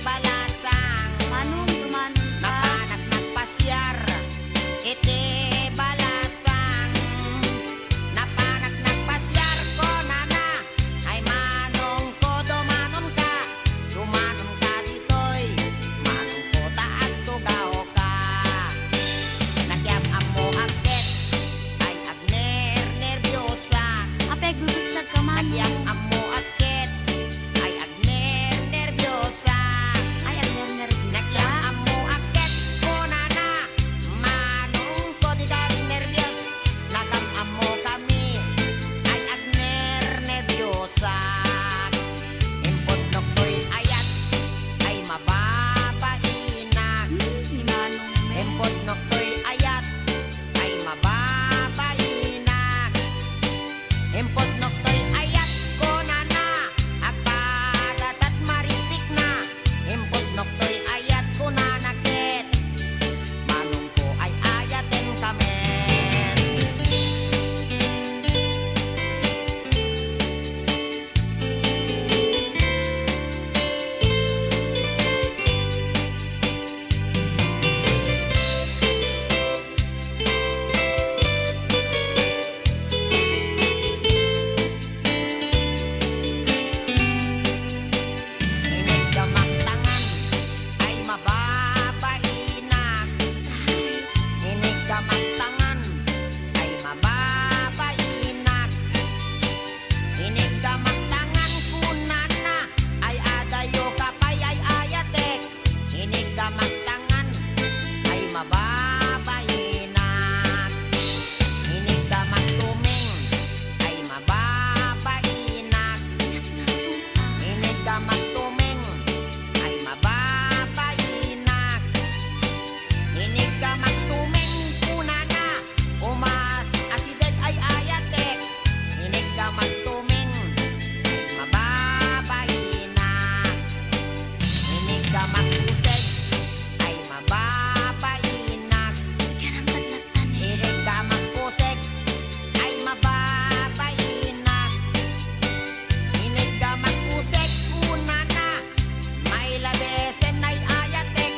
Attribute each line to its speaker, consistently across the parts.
Speaker 1: balasang
Speaker 2: Manong tumanong ka.
Speaker 1: napanak nagpasyar. Iti balasang napanak nagpasyar ko nana. Ay manong ko dumanon ka. Dumanon ka ditoy. Manong ko taag tugaw ka. Nakyam amo agdet. Ay agner nervyosa.
Speaker 2: Apeg gurusag ka manong.
Speaker 1: Nakyam amo agdet. Ay agner nervyosa.
Speaker 2: Ay, agner nervous
Speaker 1: Nakyam
Speaker 2: ka.
Speaker 1: amo agdet ko nana. Manong ko di kami nervyos. Nakam amo kami. Ay agner nervyosa. Impot nok ko'y ayat. Ay mababainak.
Speaker 2: Ni manong me.
Speaker 1: Empod nok ko'y ayat. Ay mababainak. Empod nok ko'y ayat ko nana. Agpadat at maritik na. Empod nok ko'y ayat ko nanakit. Manong ko ay ayaten kami. Inig gamang tangan ay mababainak. Inig gamang tangan ay mababainak. Inig gamang tangan kunana ay adayo kapay ay ayatek. Inig gamang tangan ay mababainak. Inig gamang tuming ay mababainak. Inig gamang tuming ay mababainak. Inig gamang tuming kunana umas asideg ay ayatek. Inig gamang tuming ay mababainak. Inig gamang kuseg ay mababainak.
Speaker 2: Karang paglatan eh.
Speaker 1: Inig gamang kuseg ay mababainak. Inig gamang kuseg kunana may labesen ay ayatek.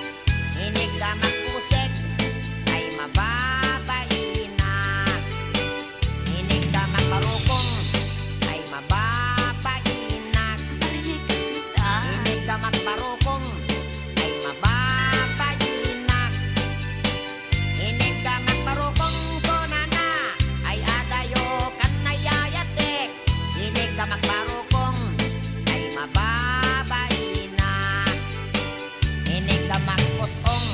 Speaker 1: Inig gamang kuseg ay mababainak. Inig gamang marukong ay mababainak.
Speaker 2: Parihik kita.
Speaker 1: Inig gamang marukong ay mababainak. Inig gamang marukong kunana ay adayo kan nayayatek. Inig gamang marukong ay mababainak. Inig gamang pusong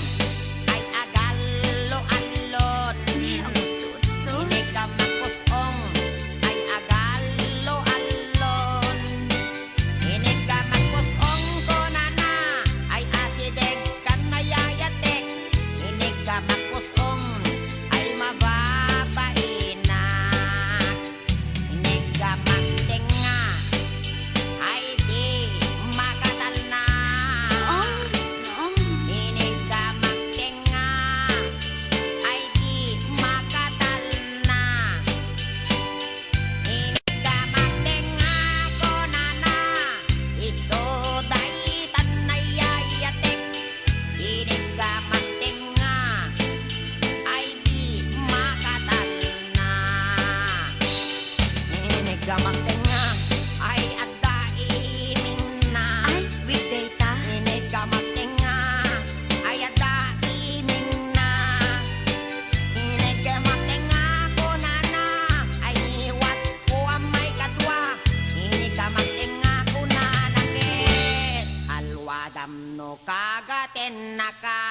Speaker 1: ay agalo-alon.
Speaker 2: Ang utso-utso.
Speaker 1: Inig gamang pusong ay agalo-alon. Inig gamang pusong kunana ay asideg kan nayayatek. Inig gamang pusong ay mababainak. Inig gamang tenga ay di makatal na.
Speaker 2: Noong. Noong.
Speaker 1: Inig gamang tenga ay di makatal na. Inig gamang tenga kunana isoday tanayayatek. Inig gamang tenga ay di makatal na. Inig gamang tenga ay adda iming na.
Speaker 2: Ay, with data.
Speaker 1: Inig gamang tenga ay adda iming na. Inig gamang tenga kunana ay niwat ko ang may kadwa. Inig gamang tenga kunana ket alwadam no kagaten na ka.